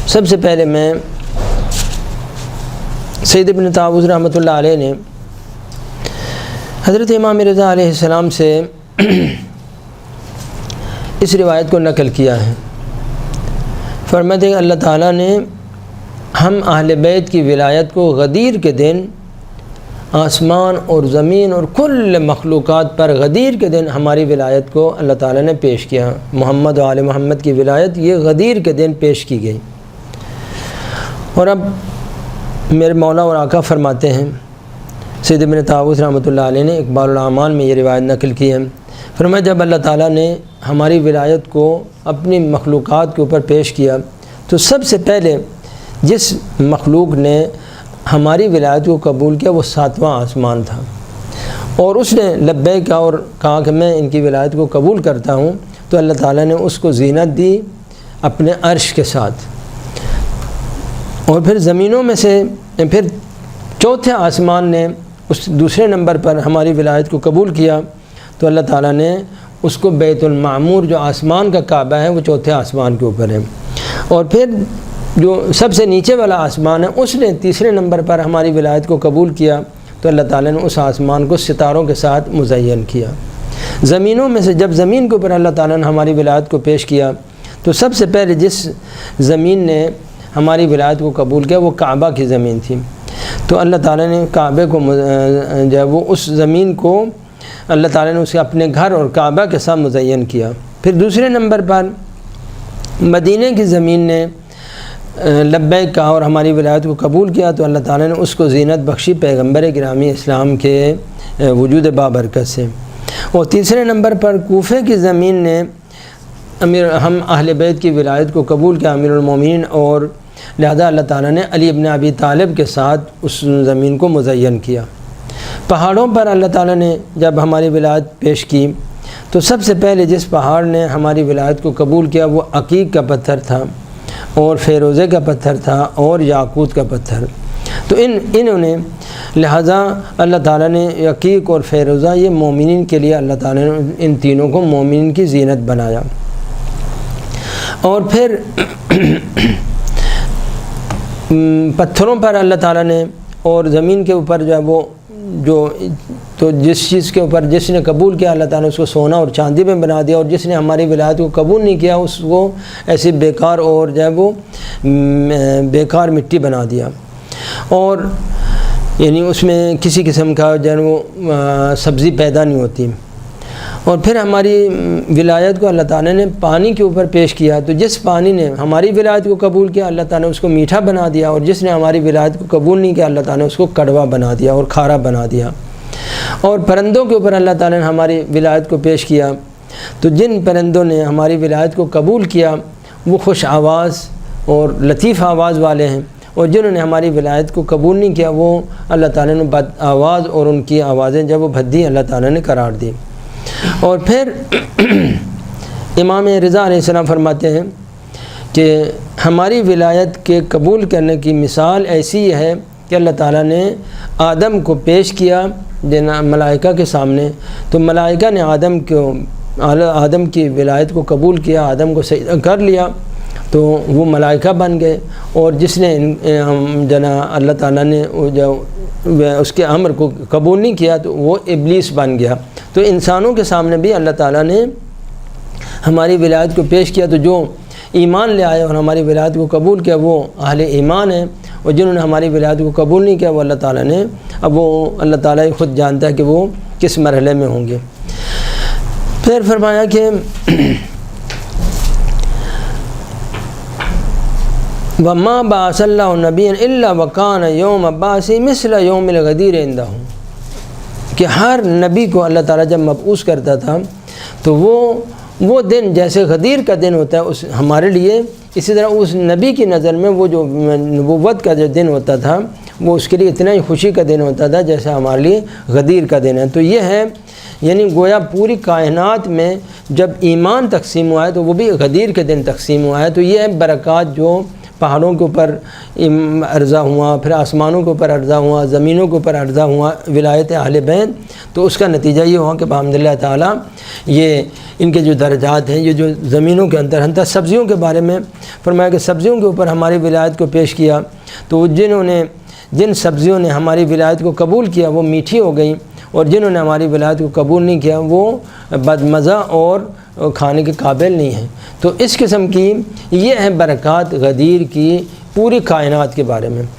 سب سے پہلے میں سید ابن طاووس رحمۃ اللہ علیہ نے حضرت امام رضا علیہ السلام سے اس روایت کو نقل کیا ہے۔ فرماتے ہیں کہ اللہ تعالیٰ نے ہم اہل بیت کی ولایت کو غدیر کے دن آسمان اور زمین اور کل مخلوقات پر غدیر کے دن ہماری ولایت کو اللہ تعالیٰ نے پیش کیا۔ محمد و آل محمد کی ولایت یہ غدیر کے دن پیش کی گئی۔ اور اب میرے مولا اور آقا فرماتے ہیں، سید ابن طاووس رحمۃ اللہ علیہ نے اقبال الاعمال میں یہ روایت نقل کی ہے۔ فرمایا جب اللہ تعالیٰ نے ہماری ولایت کو اپنی مخلوقات کے اوپر پیش کیا تو سب سے پہلے جس مخلوق نے ہماری ولایت کو قبول کیا وہ 7واں آسمان تھا، اور اس نے لبیک اور کہا کہ میں ان کی ولایت کو قبول کرتا ہوں، تو اللہ تعالیٰ نے اس کو زینت دی اپنے عرش کے ساتھ۔ اور پھر زمینوں میں سے پھر چوتھے آسمان نے اس دوسرے نمبر پر ہماری ولایت کو قبول کیا، تو اللہ تعالیٰ نے اس کو بیت المعمور جو آسمان کا کعبہ ہے وہ چوتھے آسمان کے اوپر ہے۔ اور پھر جو سب سے نیچے والا آسمان ہے اس نے تیسرے نمبر پر ہماری ولایت کو قبول کیا، تو اللہ تعالیٰ نے اس آسمان کو ستاروں کے ساتھ مزین کیا۔ زمینوں میں سے جب زمین کے اوپر اللہ تعالیٰ نے ہماری ولایت کو پیش کیا تو سب سے پہلے جس زمین نے ہماری ولایت کو قبول کیا وہ کعبہ کی زمین تھی، تو اللہ تعالیٰ نے کعبے کو جو ہے وہ اس زمین کو اللہ تعالیٰ نے اسے اپنے گھر اور کعبہ کے ساتھ مزین کیا۔ پھر دوسرے نمبر پر مدینہ کی زمین نے لبیک کہا اور ہماری ولایت کو قبول کیا، تو اللہ تعالیٰ نے اس کو زینت بخشی پیغمبر گرامی اسلام کے وجود بابرکت سے۔ اور تیسرے نمبر پر کوفے کی زمین نے ہم اہل بیت کی ولایت کو قبول کیا امیر المومنین، اور لہذا اللہ تعالیٰ نے علی ابن ابی طالب کے ساتھ اس زمین کو مزین کیا۔ پہاڑوں پر اللہ تعالیٰ نے جب ہماری ولایت پیش کی تو سب سے پہلے جس پہاڑ نے ہماری ولایت کو قبول کیا وہ عقیق کا پتھر تھا، اور فیروزے کا پتھر تھا، اور یاقوت کا پتھر۔ تو انہوں نے لہذا اللہ تعالیٰ نے عقیق اور فیروزہ یہ مومنین کے لیے اللہ تعالیٰ نے ان تینوں کو مومنین کی زینت بنایا۔ اور پھر پتھروں پر اللہ تعالیٰ نے اور زمین کے اوپر جو ہے وہ تو جس چیز کے اوپر جس نے قبول کیا اللہ تعالیٰ نے اس کو سونا اور چاندی میں بنا دیا، اور جس نے ہماری ولایت کو قبول نہیں کیا اس کو ایسی بیکار اور جو ہے وہ بیکار مٹی بنا دیا، اور یعنی اس میں کسی قسم کا جو ہے وہ سبزی پیدا نہیں ہوتی۔ اور پھر ہماری ولایت کو اللہ تعالیٰ نے پانی کے اوپر پیش کیا، تو جس پانی نے ہماری ولایت کو قبول کیا اللہ تعالیٰ نے اس کو میٹھا بنا دیا، اور جس نے ہماری ولایت کو قبول نہیں کیا اللہ تعالیٰ نے اس کو کڑوا بنا دیا اور کھارا بنا دیا۔ اور پرندوں کے اوپر اللہ تعالیٰ نے ہماری ولایت کو پیش کیا، تو جن پرندوں نے ہماری ولایت کو قبول کیا وہ خوش آواز اور لطیف آواز والے ہیں، اور جنہوں نے ہماری ولایت کو قبول نہیں کیا وہ اللہ تعالیٰ نے بد آواز اور ان کی آوازیں جب وہ بھدی اللہ تعالیٰ نے قرار دی۔ اور پھر امام رضا علیہ السلام فرماتے ہیں کہ ہماری ولایت کے قبول کرنے کی مثال ایسی ہے کہ اللہ تعالیٰ نے آدم کو پیش کیا ملائکہ کے سامنے، تو ملائکہ نے آدم کی ولایت کو قبول کیا، آدم کو سجدہ کر لیا، تو وہ ملائکہ بن گئے، اور جس نے اللہ تعالیٰ نے اس کے امر کو قبول نہیں کیا تو وہ ابلیس بن گیا۔ تو انسانوں کے سامنے بھی اللہ تعالیٰ نے ہماری ولایت کو پیش کیا، تو جو ایمان لے آئے اور ہماری ولایت کو قبول کیا وہ اہل ایمان ہیں، اور جنہوں نے ہماری ولایت کو قبول نہیں کیا وہ اللہ تعالیٰ نے وہ اللہ تعالیٰ خود جانتا ہے کہ وہ کس مرحلے میں ہوں گے۔ پھر فرمایا کہ وَمَا بَعَثَ اللَّهُ نَبِيًّا إِلَّا وَكَانَ يَوْمَ بَعْثِهِ مِثْلَ يَوْمِ الْغَدِيرِ عِندَهُ، کہ ہر نبی کو اللہ تعالیٰ جب مبعوث کرتا تھا تو وہ دن جیسے غدیر کا دن ہوتا ہے اس ہمارے لیے، اسی طرح اس نبی کی نظر میں وہ جو نبوت کا جو دن ہوتا تھا وہ اس کے لیے اتنا ہی خوشی کا دن ہوتا تھا جیسے ہمارے لیے غدیر کا دن ہے۔ تو یہ ہے یعنی گویا پوری کائنات میں جب ایمان تقسیم ہوا ہے تو وہ بھی غدیر کے دن تقسیم ہوا ہے، تو یہ برکات جو پہاڑوں کے اوپر عرضہ ہوا، پھر آسمانوں کے اوپر عرضہ ہوا، زمینوں کے اوپر عرضہ ہوا ولایت اہل بیت، تو اس کا نتیجہ یہ ہوا کہ بحمداللہ تعالیٰ یہ ان کے جو درجات ہیں، یہ جو زمینوں کے اندر حتیٰ سبزیوں کے بارے میں فرمایا کہ سبزیوں کے اوپر ہماری ولایت کو پیش کیا، تو جن سبزیوں نے ہماری ولایت کو قبول کیا وہ میٹھی ہو گئیں، اور جنہوں نے ہماری ولایت کو قبول نہیں کیا وہ بدمزہ اور کھانے کے قابل نہیں ہیں۔ تو اس قسم کی یہ ہے برکات غدیر کی پوری کائنات کے بارے میں۔